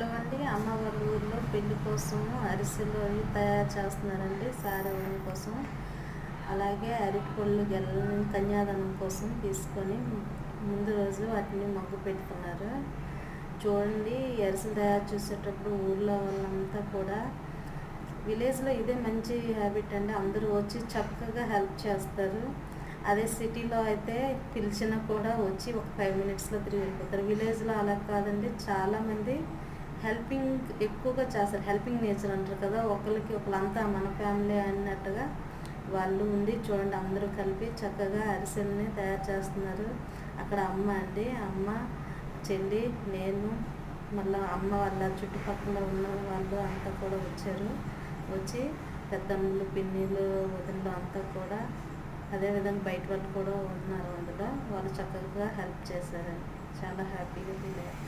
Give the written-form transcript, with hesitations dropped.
Hello అండి, అమ్మ వాళ్ళ ఊర్లో పెళ్లి కోసము అరిసెలు అవి తయారు చేస్తున్నారండి సారవడం కోసం. అలాగే అరటిపళ్ళు గెలని కన్యాదానం కోసం తీసుకొని ముందు రోజు వాటిని మగ్గు పెట్టుకున్నారు. చూడండి, ఈ అరిసెలు తయారు చేసేటప్పుడు ఊర్లో వాళ్ళంతా కూడా విలేజ్లో ఇదే మంచి హ్యాబిట్ అండి. అందరూ వచ్చి చక్కగా హెల్ప్ చేస్తారు. అదే సిటీలో అయితే పిలిచినా కూడా వచ్చి ఒక 5 మినిట్స్లో తిరిగి వెళ్ళిపోతారు. విలేజ్లో అలా కాదండి, చాలామంది హెల్పింగ్ ఎక్కువగా చేస్తారు. హెల్పింగ్ నేచర్ అంటారు కదా, ఒకరికి ఒకళ్ళంతా మన ఫ్యామిలీ అన్నట్టుగా వాళ్ళు ఉండి చూడండి అందరూ కలిపి చక్కగా అరిసెల్ని తయారు చేస్తున్నారు. అక్కడ అమ్మ అండి, అమ్మ, చెల్లి, నేను, మళ్ళీ అమ్మ వాళ్ళ చుట్టుపక్కల ఉన్న వాళ్ళు అంతా కూడా వచ్చారు. వచ్చి పెద్దమ్మలు, పిన్నిలు, వదినలు అంతా కూడా, అదేవిధంగా బయట వాళ్ళు కూడా ఉన్నారు. అందులో వాళ్ళు చక్కగా హెల్ప్ చేశారండి. చాలా హ్యాపీగా ఫీల్ అయ్యారు.